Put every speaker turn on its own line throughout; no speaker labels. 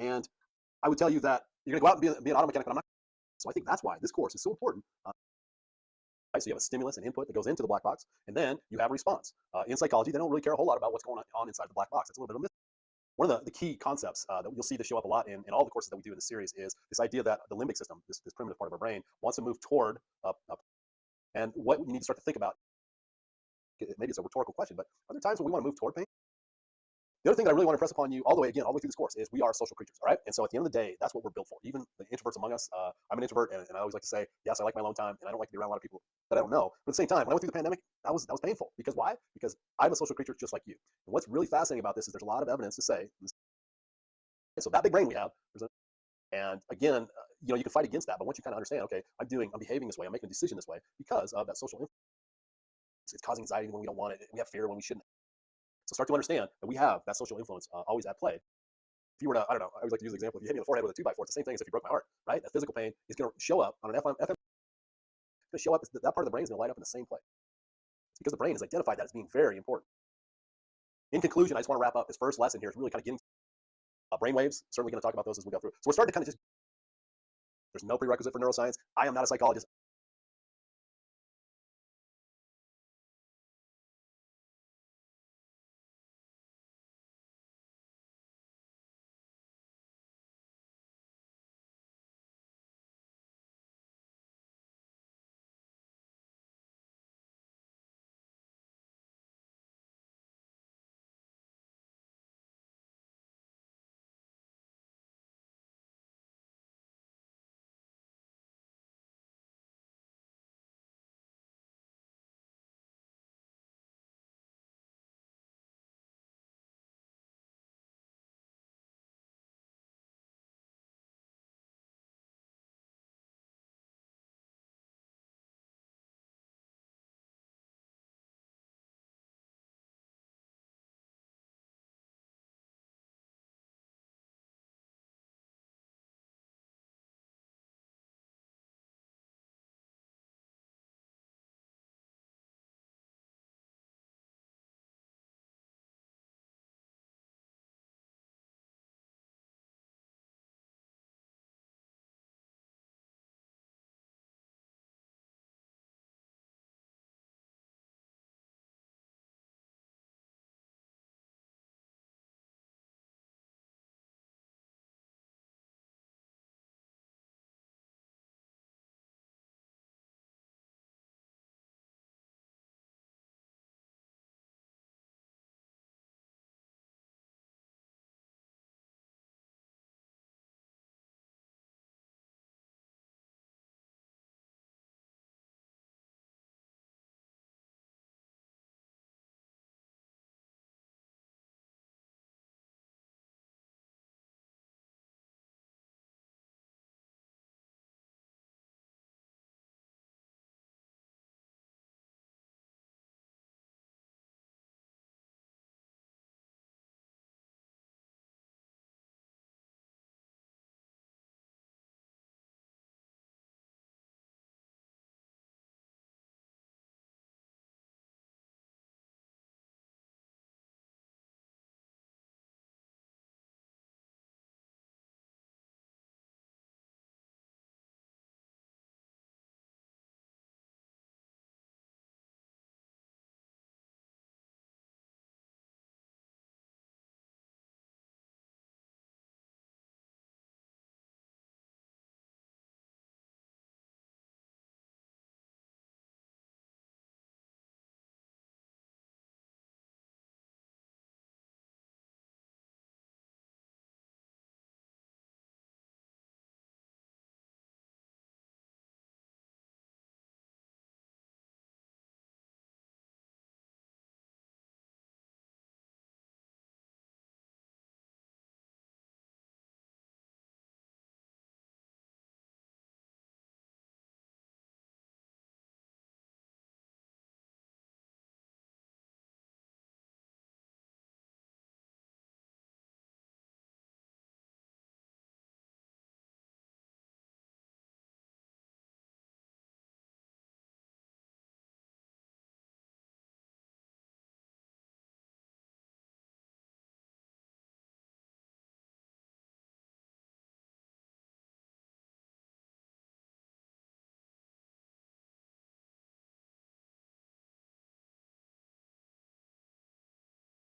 And I would tell you that you're going to go out and be an auto mechanic, but I'm not. So I think that's why this course is so important. Right? So you have a stimulus and input that goes into the black box, and then you have a response. In psychology, they don't really care a whole lot about what's going on inside the black box. It's a little bit of a myth. One of the key concepts that you'll see to show up a lot in all the courses that we do in the series is this idea that the limbic system, this primitive part of our brain, wants to move toward up. And what you need to start to think about, maybe it's a rhetorical question, but are there times when we want to move toward pain? The other thing that I really want to impress upon you all the way through this course is we are social creatures, all right? And so at the end of the day, that's what we're built for. Even the introverts among us, I'm an introvert, and I always like to say, yes, I like my alone time, and I don't like to be around a lot of people that I don't know. But at the same time, when I went through the pandemic, that was painful. Because why? Because I'm a social creature just like you. And what's really fascinating about this is there's a lot of evidence to say, so that big brain we have, and again, you can fight against that, but once you kind of understand, okay, I'm behaving this way, I'm making a decision this way because of that social influence. It's causing anxiety when we don't want it. We have fear when we shouldn't. So start to understand that we have that social influence always at play. If you were to, I don't know, I always like to use the example, if you hit me in the forehead with a 2x4, it's the same thing as if you broke my heart, right? That physical pain is going to show up on an FM, going to show up, that part of the brain is going to light up in the same place. It's because the brain has identified that as being very important. In conclusion, I just want to wrap up this first lesson here is really kind of getting brain waves. Certainly going to talk about those as we go through. So we're starting to kind of just, there's no prerequisite for neuroscience. I am not a psychologist.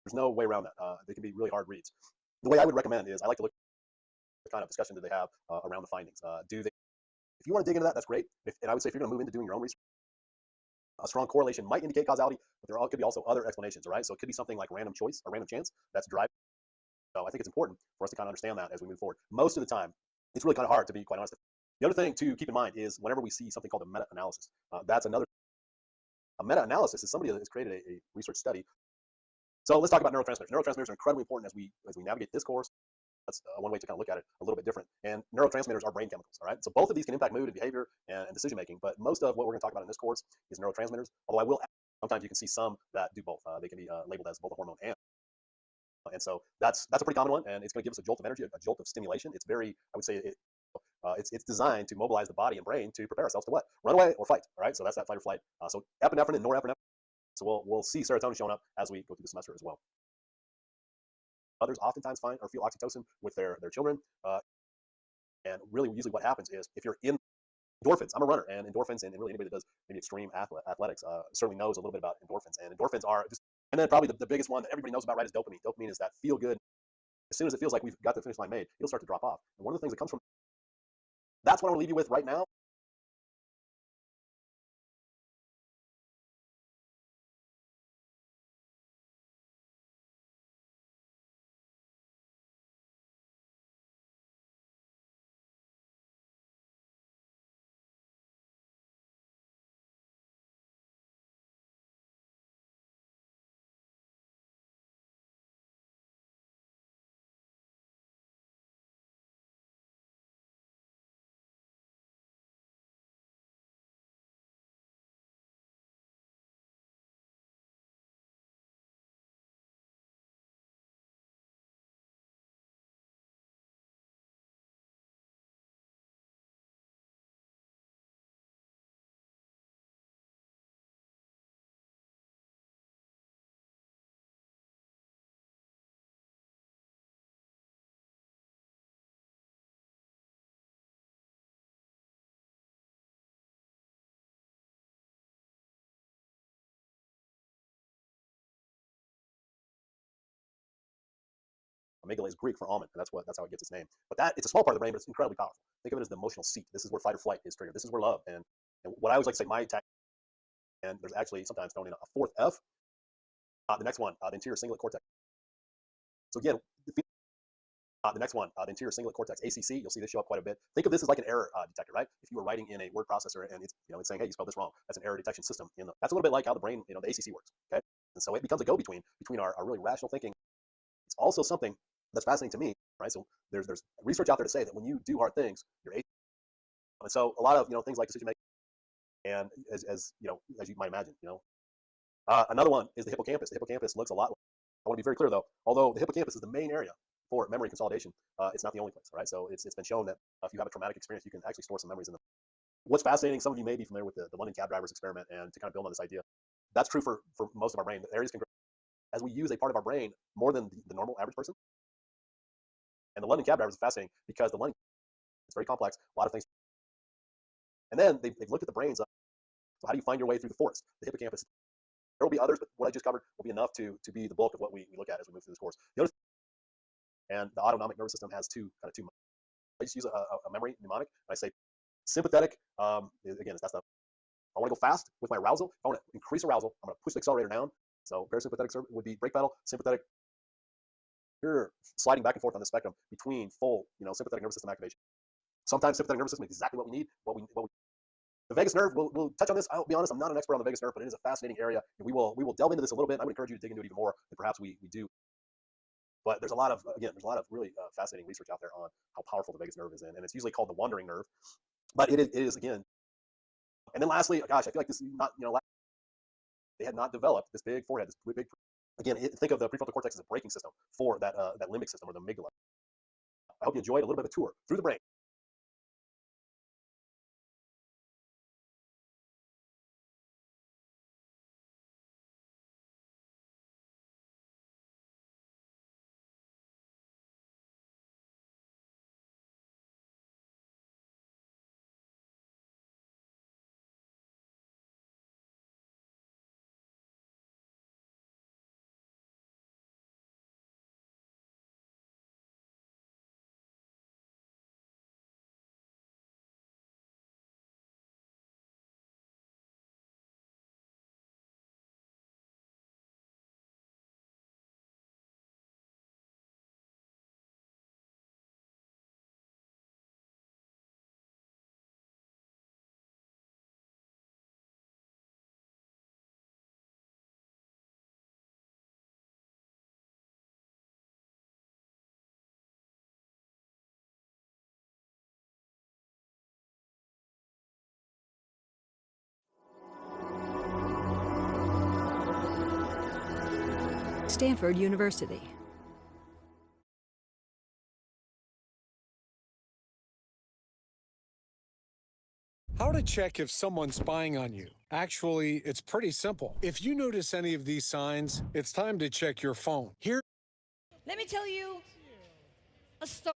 There's no way around that. They can be really hard reads. The way I would recommend is I like to look at the kind of discussion that they have around the findings. Do they? If you want to dig into that, that's great. And I would say if you're going to move into doing your own research, a strong correlation might indicate causality, but could be also other explanations, all right? So it could be something like random choice or random chance that's driving. So I think it's important for us to kind of understand that as we move forward. Most of the time, it's really kind of hard, to be quite honest. The other thing to keep in mind is whenever we see something called a meta-analysis, that's another. A meta-analysis is somebody that has created a research study. So let's talk about neurotransmitters. Neurotransmitters are incredibly important as we navigate this course. That's one way to kind of look at it a little bit different. And neurotransmitters are brain chemicals, all right? So both of these can impact mood and behavior and decision making. But most of what we're going to talk about in this course is neurotransmitters. Although I will, sometimes you can see some that do both. They can be labeled as both a hormone and so that's a pretty common one, and it's going to give us a jolt of energy, a jolt of stimulation. It's very, I would say, it's designed to mobilize the body and brain to prepare ourselves to what? Run away or fight. All right, so that's that fight or flight. So epinephrine and norepinephrine. So we'll see serotonin showing up as we go through the semester as well. Others oftentimes find or feel oxytocin with their children, and really usually what happens is if you're in endorphins. I'm a runner, and endorphins, and really anybody that does maybe extreme athletics certainly knows a little bit about endorphins. And endorphins are just, and then probably the biggest one that everybody knows about, right, is dopamine. Dopamine is that feel good. As soon as it feels like we've got the finish line made, it'll start to drop off. And one of the things that comes from that's what I want to leave you with right now. Amygdala is Greek for almond, and that's how it gets its name. But it's a small part of the brain, but it's incredibly powerful. Think of it as the emotional seat. This is where fight or flight is triggered. This is where love and what I always like to say, my attack. And there's actually sometimes thrown in a fourth F. The next one, the anterior cingulate cortex. So again, the next one, the anterior cingulate cortex, ACC. You'll see this show up quite a bit. Think of this as like an error detector, right? If you were writing in a word processor and it's saying, hey, you spelled this wrong, that's an error detection system. That's a little bit like how the brain, the ACC works. Okay, and so it becomes a go-between between our really rational thinking. It's also something that's fascinating to me, right? So there's research out there to say that when you do hard things, your ACC, and so a lot of things like decision making, and as you might imagine, another one is the hippocampus. The hippocampus looks a lot. I want to be very clear though. Although the hippocampus is the main area for memory consolidation, it's not the only place, right? So it's been shown that if you have a traumatic experience, you can actually store some memories in them. What's fascinating, some of you may be familiar with the London cab drivers experiment, and to kind of build on this idea, that's true for most of our brain. The areas can grow as we use a part of our brain more than the normal average person. And the London cab drivers is fascinating because the London, it's very complex, a lot of things. And then they've looked at the brains. So how do you find your way through the forest? The hippocampus. There will be others, but what I just covered will be enough to be the bulk of what we look at as we move through this course. The other and the autonomic nervous system has two. I just use a memory mnemonic. And I say sympathetic. Again, that's the. I want to go fast with my arousal. If I want to increase arousal, I'm going to push the accelerator down. So parasympathetic would be brake pedal. Sympathetic. You're sliding back and forth on the spectrum between full, sympathetic nervous system activation. Sometimes sympathetic nervous system is exactly what we need. The vagus nerve. We'll touch on this. I'll be honest. I'm not an expert on the vagus nerve, but it is a fascinating area. And we will delve into this a little bit. I would encourage you to dig into it even more than perhaps we do. But there's a lot of really fascinating research out there on how powerful the vagus nerve is, and it's usually called the wandering nerve. But it is again. And then lastly, gosh, I feel like this is not they had not developed this big forehead, this big. Again, think of the prefrontal cortex as a braking system for that limbic system or the amygdala. I hope you enjoyed a little bit of a tour through the brain.
Stanford University.
How to check if someone's spying on you. Actually, it's pretty simple. If you notice any of these signs, it's time to check your phone. Here.
Let me tell you a story.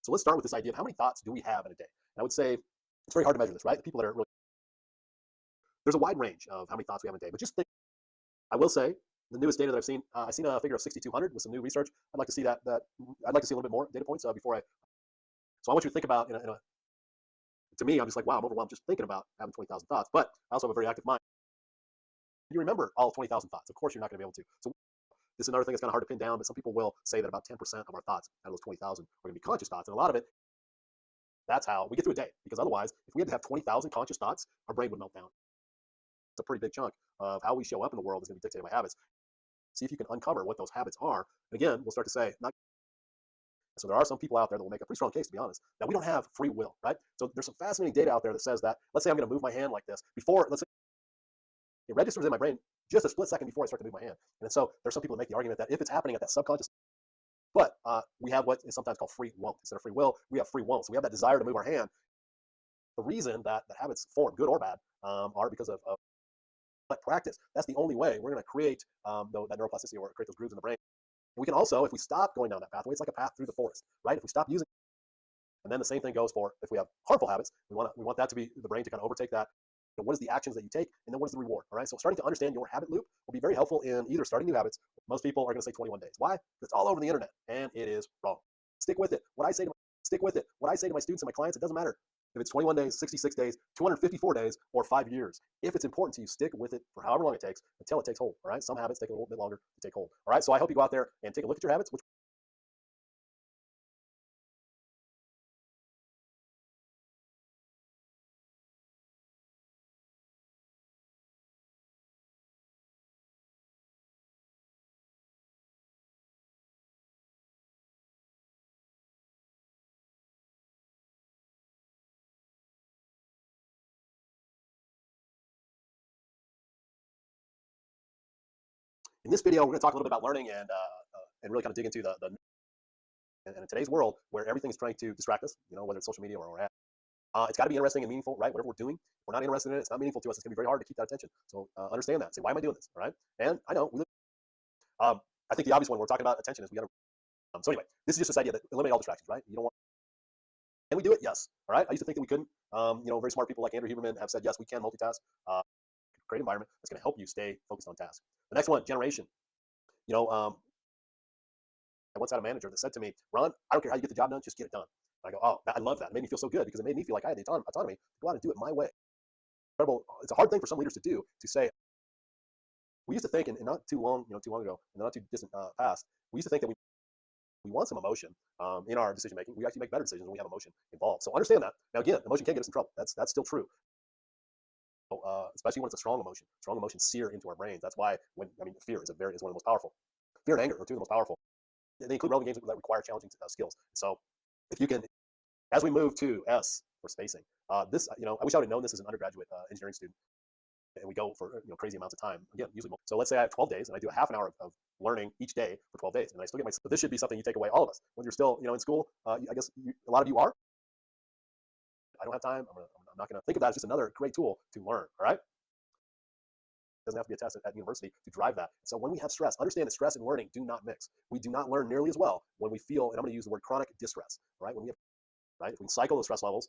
So let's start with this idea of how many thoughts do we have in a day. And I would say it's very hard to measure this, right? The people that are really, there's a wide range of how many thoughts we have in a day. But just think, I will say, the newest data that I've seen a figure of 6,200 with some new research. I'd like to see I'd like to see a little bit more data points before I. So I want you to think about, to me, I'm just like, wow, I'm overwhelmed just thinking about having 20,000 thoughts. But I also have a very active mind. You remember all 20,000 thoughts. Of course, you're not going to be able to. So this is another thing that's kind of hard to pin down, but some people will say that about 10% of our thoughts out of those 20,000 are going to be conscious thoughts. And a lot of it, that's how we get through a day. Because otherwise, if we had to have 20,000 conscious thoughts, our brain would melt down. It's a pretty big chunk of how we show up in the world is going to be dictated by habits. See if you can uncover what those habits are. And again, we'll start to say, not. So there are some people out there that will make a pretty strong case, to be honest, that we don't have free will, right? So there's some fascinating data out there that says that, let's say I'm going to move my hand like this. Let's say it registers in my brain just a split second before I start to move my hand. And so there's some people that make the argument that if it's happening at that subconscious, but we have what is sometimes called free will. Instead of free will, we have free will. So we have that desire to move our hand. The reason that habits form, good or bad, are because of practice. That's the only way we're going to create that neuroplasticity or create those grooves in the brain. And we can also, if we stop going down that pathway, it's like a path through the forest, right? If we stop using, and then the same thing goes for if we have harmful habits, we want that to be the brain to kind of overtake that. What is the actions that you take, and then what is the reward? All right. So starting to understand your habit loop will be very helpful in either starting new habits. Most people are going to say 21 days. Why? It's all over the internet, and it is wrong. Stick with it. Stick with it. What I say to my students and my clients, it doesn't matter if it's 21 days, 66 days, 254 days, or 5 years. If it's important to you, stick with it for however long it takes until it takes hold. All right. Some habits take a little bit longer to take hold. All right. So I hope you go out there and take a look at your habits. In this video, we're going to talk a little bit about learning and really kind of dig into and in today's world where everything is trying to distract us, whether it's social media or ads, it's got to be interesting and meaningful, right? Whatever we're doing, if we're not interested in it, it's not meaningful to us. It's going to be very hard to keep that attention. So understand that. Say, why am I doing this? All right. And I know I think the obvious one we're talking about attention is we got to. So anyway, this is just this idea that eliminate all distractions, right? You don't want. Can we do it? Yes. All right. I used to think that we couldn't. Very smart people like Andrew Huberman have said yes, we can multitask. Great environment that's going to help you stay focused on task. The next one, generation. I once had a manager that said to me, Ron, I don't care how you get the job done, just get it done. And I go, oh, I love that. It made me feel so good because it made me feel like I had the autonomy to go out and do it my way. Incredible. It's a hard thing for some leaders to do, to say, we used to think, and not too long ago, in the not too distant past, we used to think that we want some emotion in our decision making. We actually make better decisions when we have emotion involved. So understand that. Now, again, emotion can get us in trouble. That's still true. Especially when it's a strong emotion. Strong emotions sear into our brains. That's why fear is one of the most powerful. Fear and anger are two of the most powerful. They include relevant games that require challenging skills. So if you can, as we move to S for spacing, I wish I would have known this as an undergraduate engineering student. And we go for crazy amounts of time. Again, usually. So let's say I have 12 days and I do a half an hour of learning each day for 12 days. And I still get so this should be something you take away, all of us. When you're still in school, I guess a lot of you are. I don't have time. I'm not going to think of that as just another great tool to learn. All right. It doesn't have to be a test at university to drive that. So when we have stress, understand that stress and learning do not mix. We do not learn nearly as well when we feel, and I'm going to use the word chronic distress, right? When we have, right, if we cycle those stress levels,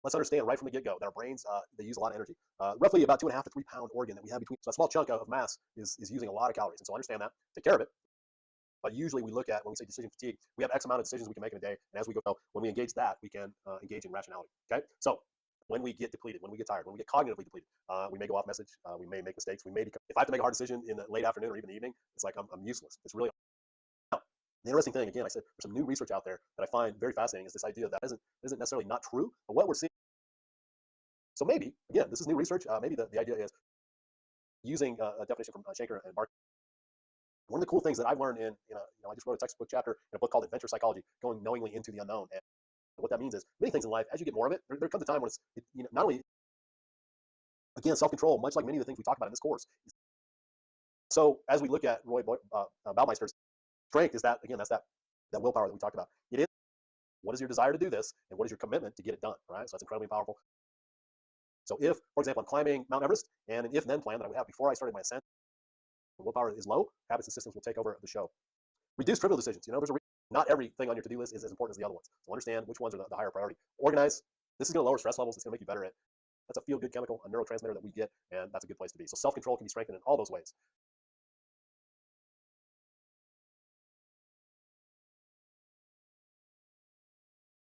let's understand right from the get-go that our brains, they use a lot of energy. Roughly about 2.5 to 3 pound organ that we have between. So a small chunk of mass is using a lot of calories. And so understand that, take care of it. But usually we look at, when we say decision fatigue, we have X amount of decisions we can make in a day. And as we go, when we engage that, we can engage in rationality. Okay. So when we get depleted, when we get tired, when we get cognitively depleted, we may go off message. We may make mistakes. We may become, if I have to make a hard decision in the late afternoon or even the evening, it's like I'm useless. It's really, now, the interesting thing, again, I said there's some new research out there that I find very fascinating is this idea that isn't necessarily not true, but what we're seeing. So maybe, again, this is new research. Maybe the idea is using a definition from Shanker and Barker. One of the cool things that I've learned I just wrote a textbook chapter in a book called Adventure Psychology, going knowingly into the unknown. And what that means is many things in life, as you get more of it, there comes a time when not only, again, self-control, much like many of the things we talk about in this course. So as we look at Roy Baumeister's strength is that, again, that's that willpower that we talked about. It is, what is your desire to do this, and what is your commitment to get it done, right? So that's incredibly powerful. So if, for example, I'm climbing Mount Everest, and an if-then plan that I would have before I started my ascent, willpower is low, habits and systems will take over the show. Reduce trivial decisions. Not everything on your to-do list is as important as the other ones. So understand which ones are the higher priority. Organize. This is going to lower stress levels. It's going to make you better at. That's a feel-good chemical, a neurotransmitter that we get, and that's a good place to be. So self-control can be strengthened in all those ways.